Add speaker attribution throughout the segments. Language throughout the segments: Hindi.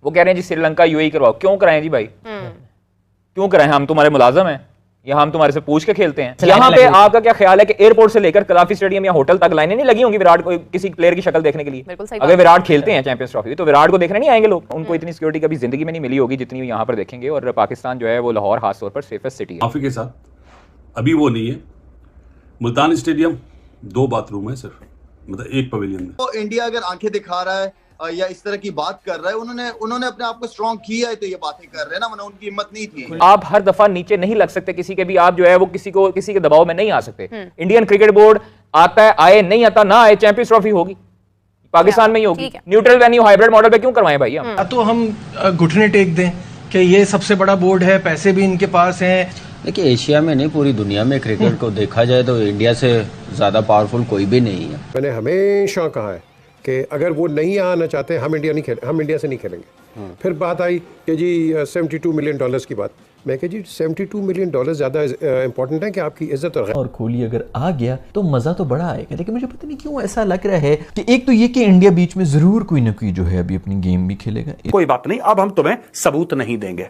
Speaker 1: वो कह रहे हैं जी श्रीलंका यूएई करवाओ। क्यों कराएं जी भाई, क्यों कराएं? हम तुम्हारे मुलाजम हैं या हम तुम्हारे से पूछ के खेलते हैं? यहाँ पे आपका क्या ख्याल है कि एयरपोर्ट से लेकर कलाफी स्टेडियम या होटल तक लाइनें नहीं लगी होंगी विराट को किसी प्लेयर की शक्ल देखने के लिए? अगर विराट खेलते हैं चैंपियंस ट्रॉफी तो विराट को देखने नहीं आएंगे लोग। उनको इतनी सिक्योरिटी कभी जिंदगी में नहीं मिली होगी जितनी यहाँ पर देखेंगे। और पाकिस्तान जो है वो लाहौर खासतौर पर सेफेस्ट सिटी है।
Speaker 2: काफी के साथ अभी वो नहीं है। मुल्तान स्टेडियम 2 बाथरूम है सिर्फ, मतलब एक पवेलियन में।
Speaker 3: तो इंडिया अगर आंखें दिखा रहा है या इस तरह की बात कर रहा है, उन्होंने अपने आप को स्ट्रॉन्ग किया है तो ये बातें कर रहे हैं ना, वरना उनकी हिम्मत नहीं थी।
Speaker 1: आप हर दफा नीचे नहीं लग सकते किसी के भी, आप जो है वो किसी के दबाव में नहीं आ सकते। इंडियन क्रिकेट बोर्ड आता है, आए, नहीं आता ना आए, चैंपियंस ट्रॉफी होगी पाकिस्तान में ही होगी। न्यूट्रल वेन्यू हाइब्रिड मॉडल पे क्यों करवाएं भाई हम?
Speaker 4: तो हम घुटने टेक दें कि ये सबसे बड़ा बोर्ड है, पैसे भी इनके पास हैं।
Speaker 5: देखिए एशिया में नहीं पूरी दुनिया में क्रिकेट को देखा जाए तो इंडिया से ज़्यादा पावरफुल कोई भी नहीं है।
Speaker 6: मैंने हमेशा कहा है कि अगर वो नहीं आना चाहते हम इंडिया से नहीं खेलेंगे। फिर बात आई कि जी $72 मिलियन की बात। मैं कह जी $72 मिलियन ज़्यादा इंपॉर्टेंट है कि आपकी इज्जत
Speaker 7: और कोहली अगर आ गया तो मज़ा तो बड़ा आएगा। लेकिन मुझे पता नहीं क्यों ऐसा लग रहा है कि एक तो ये कि इंडिया बीच में ज़रूर कोई ना कोई जो है अभी अपनी गेम भी खेलेगा।
Speaker 8: कोई बात नहीं, अब हम तुम्हें सबूत नहीं देंगे।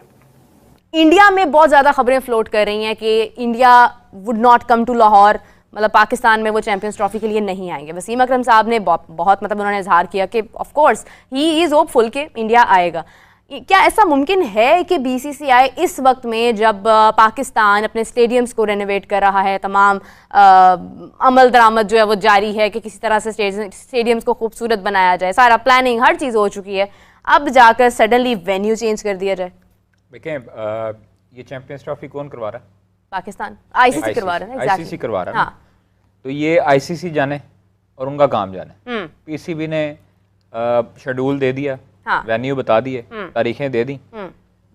Speaker 9: इंडिया में बहुत ज़्यादा खबरें फ्लोट कर रही हैं कि India would not come to Lahore, मतलब पाकिस्तान में वो चैंपियंस ट्रॉफी के लिए नहीं आएंगे। वसीम अकरम साहब ने बहुत मतलब उन्होंने इजहार किया कि of course he is hopeful कि इंडिया आएगा। क्या ऐसा मुमकिन है कि बीसीसीआई इस वक्त में जब पाकिस्तान अपने स्टेडियम्स को रेनोवेट कर रहा है, तमाम अमल दरामद जो है वो जारी है कि किसी तरह से स्टेडियम्स को खूबसूरत बनाया जाए, सारा प्लानिंग हर चीज़ हो चुकी है, अब जाकर सडनली वेन्यू चेंज कर दिया जाए?
Speaker 1: देखें ये चैंपियंस ट्रॉफी कौन करवा रहा है?
Speaker 9: पाकिस्तान, आईसीसी करवा रहा है।
Speaker 1: आईसीसी करवा रहा है। हाँ। तो ये आईसीसी जाने और उनका काम जाने। पीसीबी ने शेड्यूल दे दिया, हाँ। वेन्यू बता दिए, तारीखें दे दी।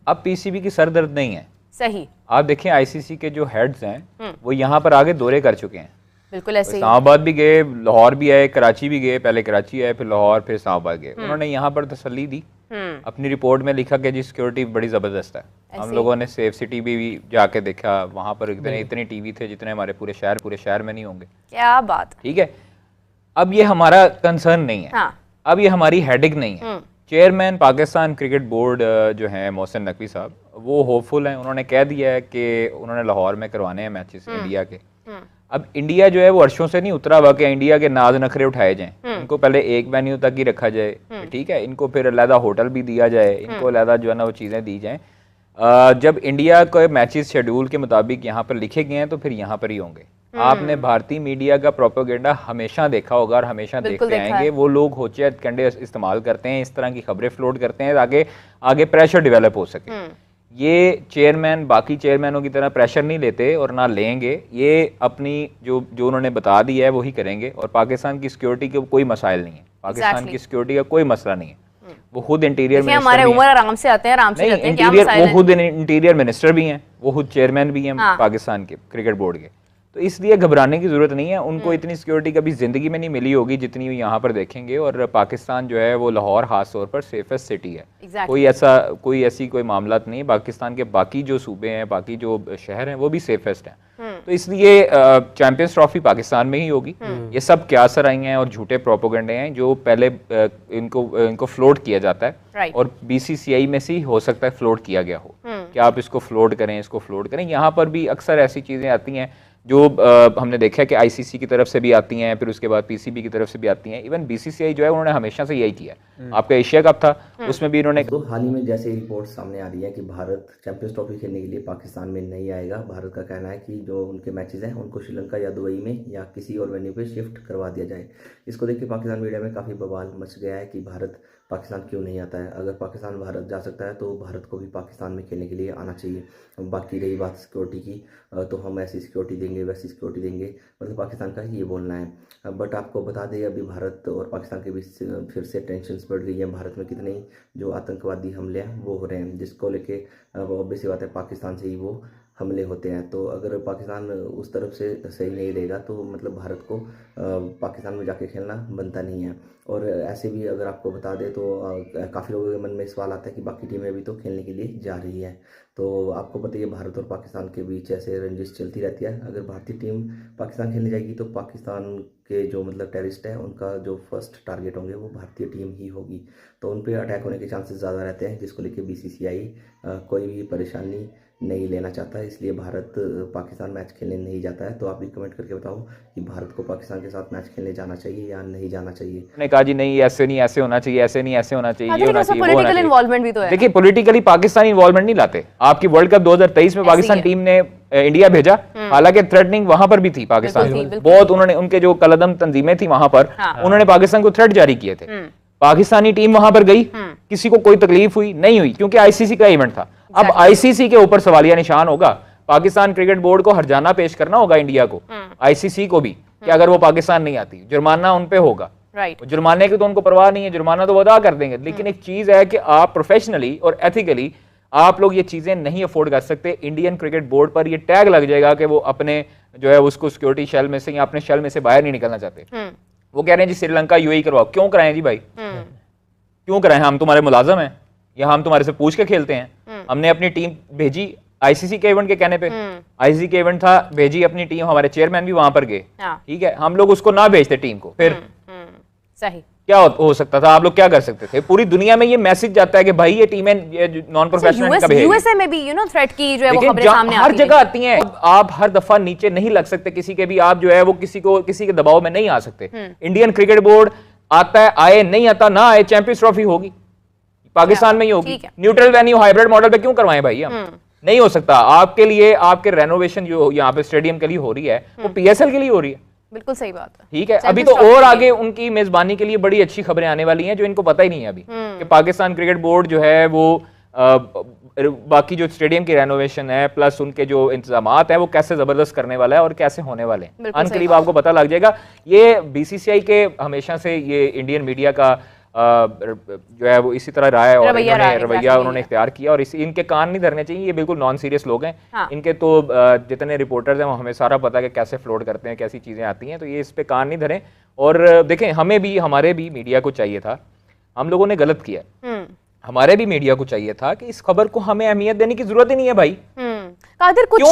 Speaker 1: अब पीसीबी की सरदर्द नहीं है।
Speaker 9: सही।
Speaker 1: आप देखें आईसीसी के जो हेड्स हैं वो यहाँ पर आगे दौरे कर चुके हैं।
Speaker 9: बिल्कुल ऐसे ही।
Speaker 1: इस्लामाबाद भी गए, लाहौर भी आए, कराची भी गए, पहले कराची आए, फिर लाहौर, फिर इस्लामाबाद गए। उन्होंने यहाँ पर तसल्ली दी, अपनी रिपोर्ट में लिखा कि जी सिक्योरिटी बड़ी ज़बरदस्त है। हम लोगों ने सेफ सिटी भी जाके देखा, वहाँ पर इतने टीवी थे जितने हमारे पूरे शहर में नहीं होंगे।
Speaker 9: क्या बात।
Speaker 1: ठीक है, अब ये हमारा कंसर्न नहीं है। हाँ। अब ये हमारी हेडेक नहीं है। चेयरमैन पाकिस्तान क्रिकेट बोर्ड जो हैं मोहसिन नकवी साहब, वो होपफुल हैं। उन्होंने कह दिया है कि उन्होंने लाहौर में करवाने हैं मैचेस इंडिया के। अब इंडिया जो है वो अर्शों से नहीं उतरा हुआ कि इंडिया के नाज नखरे उठाए जाएं। इनको पहले एक वेन्यू तक ही रखा जाए, ठीक है, इनको फिर अलहदा होटल भी दिया जाए, इनको अलहदा जो है ना वो चीज़ें दी जाएं। जब इंडिया के मैचेस शेड्यूल के मुताबिक यहाँ पर लिखे गए हैं तो फिर यहाँ पर ही होंगे। आपने भारतीय मीडिया का प्रोपेगेंडा हमेशा देखा होगा और हमेशा देखते आएंगे। वो लोग होचे कंडे इस्तेमाल करते हैं, इस तरह की खबरें फ्लोट करते हैं ताकि आगे प्रेशर डेवलप हो सके। ये चेयरमैन बाकी चेयरमैनों की तरह प्रेशर नहीं लेते और ना लेंगे। ये अपनी जो उन्होंने बता दिया है वही करेंगे। और पाकिस्तान की सिक्योरिटी के कोई मसाइल नहीं है, पाकिस्तान की सिक्योरिटी का कोई मसला नहीं है। वो खुद इंटीरियर मिनिस्टर
Speaker 9: हमारे उमर आराम से आते हैं, आराम से जाते हैं।
Speaker 1: इंटीरियर वो खुद इंटीरियर मिनिस्टर भी हैं, वो खुद चेयरमैन भी हैं पाकिस्तान के क्रिकेट बोर्ड के। तो इसलिए घबराने की जरूरत नहीं है। उनको इतनी सिक्योरिटी कभी जिंदगी में नहीं मिली होगी जितनी यहाँ पर देखेंगे। और पाकिस्तान जो है वो लाहौर खास तौर पर सेफेस्ट सिटी है। कोई ऐसी मामला नहीं है। पाकिस्तान के बाकी जो सूबे हैं, बाकी जो शहर हैं वो भी सेफेस्ट हैं। तो इसलिए चैंपियंस ट्रॉफी पाकिस्तान में ही होगी। ये सब क्या सराई हैं और झूठे प्रोपोगेंडे हैं जो पहले इनको फ्लोट किया जाता है और बीसीसीआई में से ही हो सकता है फ्लोट किया गया हो कि आप इसको फ्लोट करें, इसको फ्लोट करें। यहाँ पर भी अक्सर ऐसी चीज़ें आती हैं जो हमने देखा है कि आईसीसी की तरफ से भी आती हैं, फिर उसके बाद पीसीबी की तरफ से भी आती हैं। इवन बीसीसीआई जो है उन्होंने हमेशा से यही किया है। आपका एशिया कप था, उसमें भी इन्होंने
Speaker 10: तो हाल ही में जैसे रिपोर्ट सामने आ रही है कि भारत चैंपियंस ट्रॉफी खेलने के लिए पाकिस्तान में नहीं आएगा। भारत का कहना है कि जो उनके मैचेस हैं उनको श्रीलंका या दुबई में या किसी और वेन्यू पे शिफ्ट करवा दिया जाए। इसको देख के पाकिस्तान मीडिया में काफ़ी बवाल मच गया है कि भारत पाकिस्तान क्यों नहीं आता है। अगर पाकिस्तान भारत जा सकता है तो भारत को भी पाकिस्तान में खेलने के लिए आना चाहिए। बाकी रही बात सिक्योरिटी की, तो हम ऐसी सिक्योरिटी देंगे, वैसी सिक्योरिटी देंगे, मतलब पाकिस्तान का ही ये बोलना है। बट आपको बता दें अभी भारत और पाकिस्तान के बीच फिर से टेंशन्स बढ़ गई हैं। भारत में कितने जो आतंकवादी हमले हैं वो हो रहे हैं, जिसको लेके ऑब्वियस बात है पाकिस्तान से ही वो हमले होते हैं। तो अगर पाकिस्तान उस तरफ से सही नहीं रहेगा तो मतलब भारत को पाकिस्तान में जाके खेलना बनता नहीं है। और ऐसे भी अगर आपको बता दें तो काफ़ी लोगों के मन में सवाल आता है कि बाकी टीमें भी तो खेलने के लिए जा रही हैं। तो आपको पता है भारत और पाकिस्तान के बीच ऐसे रंजिश चलती रहती है। अगर भारतीय टीम पाकिस्तान खेलने जाएगी तो पाकिस्तान के जो मतलब टेररिस्ट हैं उनका जो फर्स्ट टारगेट होंगे वो भारतीय टीम ही होगी, तो उन पे अटैक होने के चांसेस ज़्यादा रहते हैं, जिसको लेके बीसीसीआई कोई भी परेशानी नहीं लेना चाहता है, इसलिए भारत पाकिस्तान मैच खेलने नहीं जाता है। तो आप भी कमेंट करके बताओ कि भारत को पाकिस्तान के साथ मैच खेलने जाना चाहिए या नहीं जाना चाहिए।
Speaker 1: उन्होंने कहा जी नहीं ऐसे नहीं, ऐसे होना चाहिए, ऐसे नहीं ऐसे होना चाहिए, ये होना चाहिए, वो होना
Speaker 9: पॉलिटिकल इन्वॉल्वमेंट भी तो है।
Speaker 1: देखिए पॉलिटिकली पाकिस्तानी इन्वॉल्वमेंट नहीं लाते। आपकी वर्ल्ड कप 2023 में पाकिस्तान टीम ने इंडिया भेजा, हालांकि थ्रेटनिंग वहां पर भी थी पाकिस्तान की बहुत, उन्होंने उनके जो कलदम तंजीमें थी वहां पर उन्होंने पाकिस्तान को थ्रेट जारी किए थे। पाकिस्तानी टीम वहां पर गई, किसी को कोई तकलीफ हुई नहीं हुई, क्योंकि आईसीसी का इवेंट था। अब आईसीसी के ऊपर सवालिया निशान होगा, पाकिस्तान क्रिकेट बोर्ड को हर्जाना पेश करना होगा इंडिया को, आईसीसी को भी, कि अगर वो पाकिस्तान नहीं आती जुर्माना उन पे होगा। जुर्माने की तो उनको परवाह नहीं है, जुर्माना तो वो अदा कर देंगे, लेकिन एक चीज है कि आप प्रोफेशनली और एथिकली आप लोग ये चीजें नहीं अफोर्ड कर सकते। इंडियन क्रिकेट बोर्ड पर ये टैग लग जाएगा कि वो अपने जो है उसको सिक्योरिटी शेल में से या अपने शेल में से बाहर नहीं निकलना चाहते। वो कह रहे हैं जी श्रीलंका यूएई करवाओ, क्यों कराएं जी भाई, क्यों कराएं? हम तुम्हारे मुलाजम हैं या हम तुम्हारे से पूछ के खेलते हैं? हमने अपनी टीम भेजी आईसीसी के इवेंट के कहने पे, आईसीसी के इवेंट था, भेजी अपनी टीम, हमारे चेयरमैन भी वहां पर गए, ठीक है, हम लोग उसको ना भेजते टीम को, फिर
Speaker 9: सही
Speaker 1: क्या हो सकता था? आप लोग क्या कर सकते थे? पूरी दुनिया में ये मैसेज जाता है कि भाई ये टीमें नॉन प्रोफेशनल का बिहेवियर,
Speaker 9: यूएसए में भी थ्रेट की जो है वो खबरें सामने
Speaker 1: हर जगह आती हैं। आप हर दफा नीचे नहीं लग सकते किसी के भी, आप जो है वो किसी के दबाव में नहीं आ सकते। इंडियन क्रिकेट बोर्ड आता है, आए, नहीं आता ना आए, चैंपियंस ट्रॉफी होगी पाकिस्तान में ही होगी। न्यूट्रल वेन्यू हाइब्रिड मॉडल पे क्यों करवाएं भाई हम? नहीं हो सकता। आपके लिए आपके रेनोवेशन जो यहाँ पे स्टेडियम के लिए हो रही है वो पीएसएल के लिए हो रही है।
Speaker 9: बिल्कुल सही बात है,
Speaker 1: ठीक है। अभी तो और आगे उनकी मेजबानी के लिए बड़ी अच्छी खबरें आने वाली हैं जो इनको पता ही नहीं है अभी, कि पाकिस्तान क्रिकेट बोर्ड जो है वो बाकी जो स्टेडियम की रेनोवेशन है प्लस उनके जो इंतजामात है वो कैसे जबरदस्त करने वाला है और कैसे होने वाले हैं, अनकरीब आपको पता लग जाएगा। ये बीसीसीआई के हमेशा से ये इंडियन मीडिया का जो है वो इसी तरह रहा है और रवैया उन्होंने इख्तियार किया, और इनके कान नहीं धरने चाहिए। ये बिल्कुल नॉन सीरियस लोग हैं। इनके तो जितने रिपोर्टर्स हैं वो हमें सारा पता है कि कैसे फ्लोट करते हैं, कैसी चीजें आती हैं, तो ये इस पे कान नहीं धरें। और देखें हमें भी, हमारे भी मीडिया को चाहिए था, हम लोगों ने गलत किया, हमारे भी मीडिया को चाहिए था कि इस खबर को हमें अहमियत देने की जरूरत ही नहीं है भाई।
Speaker 9: कादिर, कुछ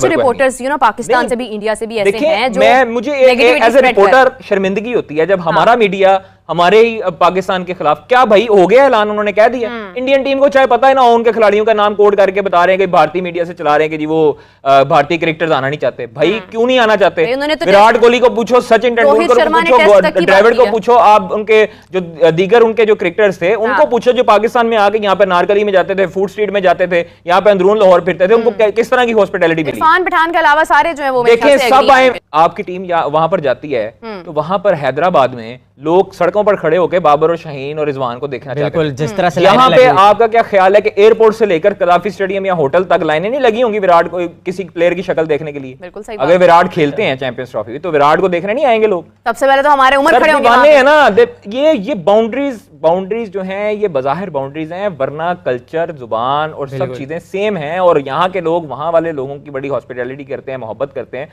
Speaker 9: रिपोर्टर्स पाकिस्तान से भी इंडिया से भी ऐसे हैं जो
Speaker 1: मुझे एज ए रिपोर्टर शर्मिंदगी होती है जब हमारा मीडिया हमारे ही पाकिस्तान के खिलाफ, क्या भाई हो गया ऐलान, उन्होंने कह दिया इंडियन टीम को चाहे पता है ना हो, उनके खिलाड़ियों का नाम कोड करके बता रहे हैं कि भारतीय मीडिया से चला रहे हैं कि जी वो भारतीय क्रिकेटर्स आना नहीं चाहते। भाई क्यों नहीं आना चाहते? विराट कोहली को पूछो, सचिन तेंदुलकर को पूछो, द्रविड़ को पूछो, आप उनके जो दीगर उनके जो क्रिकेटर्स थे उनको पूछो जो पाकिस्तान में आके यहाँ पे नारकली में जाते थे, फूड स्ट्रीट में जाते थे, यहाँ पे अंदरून लाहौर फिरते थे, उनको किस तरह की हॉस्पिटैलिटी मिली?
Speaker 9: इरफान पठान के अलावा सारे जो है वो
Speaker 1: देखिए सब आए, आपकी टीम वहां पर जाती है तो वहां पर हैदराबाद में लोग सड़कों पर खड़े होकर बाबर और शाहीन और रिजवान को देखना चाहते हैं।
Speaker 7: जिस तरह से
Speaker 1: यहाँ पे आपका क्या ख्याल है कि एयरपोर्ट से लेकर कदाफी स्टेडियम या होटल तक लाइनें नहीं लगी होंगी विराट को किसी प्लेयर की शक्ल देखने के लिए? अगर विराट खेलते हैं चैंपियंस ट्रॉफी तो विराट को देखने नहीं आएंगे लोग?
Speaker 9: सबसे पहले तो हमारे उम्र खड़े होंगे
Speaker 1: है ना। ये बाउंड्रीज जो हैं ये बज़ाहिर बाउंड्रीज हैं, वरना कल्चर, जुबान और सब चीजें सेम हैं। और यहाँ के लोग वहां वाले लोगों की बड़ी हॉस्पिटैलिटी करते हैं, मोहब्बत करते हैं,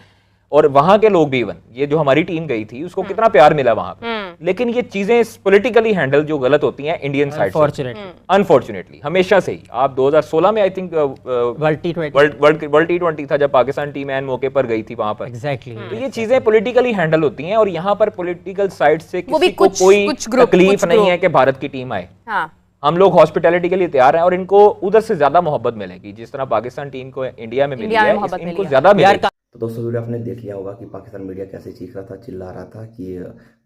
Speaker 1: और वहां के लोग भी, इवन ये जो हमारी टीम गई थी उसको कितना प्यार मिला वहां पे। लेकिन ये चीजें पॉलिटिकली हैंडल जो गलत होती हैं इंडियन साइड से, अनफॉर्चुनेटली हमेशा से ही। आप 2016 में आई थिंक वर्ल्ड T20 था जब पाकिस्तान टीम एन मौके पर गई थी वहां पर। तो ये चीजें पॉलिटिकली हैंडल होती हैं और यहाँ पर पॉलिटिकल साइड से किसी को कोई तकलीफ नहीं है कि भारत की टीम आए। हम लोग हॉस्पिटैलिटी के लिए तैयार हैं और इनको उधर से ज्यादा मोहब्बत मिलेगी जिस तरह पाकिस्तान टीम को इंडिया में मिली है, इनको ज्यादा मिलेगी।
Speaker 10: तो दोस्तों वीडियो आपने देख लिया होगा कि पाकिस्तान मीडिया कैसे चीख रहा था, चिल्ला रहा था कि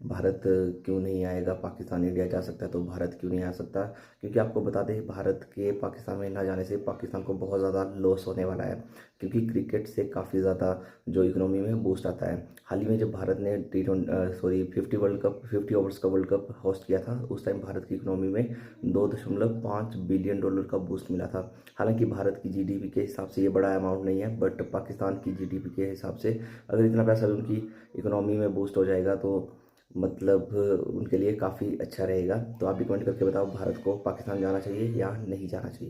Speaker 10: भारत क्यों नहीं आएगा, पाकिस्तान इंडिया जा सकता है तो भारत क्यों नहीं आ सकता। क्योंकि आपको बता दें भारत के पाकिस्तान में ना जाने से पाकिस्तान को बहुत ज़्यादा लॉस होने वाला है, क्योंकि क्रिकेट से काफ़ी ज़्यादा जो इकोनॉमी में बूस्ट आता है। हाल ही में जब भारत ने 50 ओवर्स का वर्ल्ड कप होस्ट किया था उस टाइम भारत की इकोनॉमी में $2.5 बिलियन का बूस्ट मिला था। हालांकि भारत की जीडीपी के हिसाब से ये बड़ा अमाउंट नहीं है, बट पाकिस्तान की जीडीपी के हिसाब से अगर इतना पैसा उनकी इकोनॉमी में बूस्ट हो जाएगा तो मतलब उनके लिए काफ़ी अच्छा रहेगा। तो आप भी कमेंट करके बताओ भारत को पाकिस्तान जाना चाहिए या नहीं जाना चाहिए।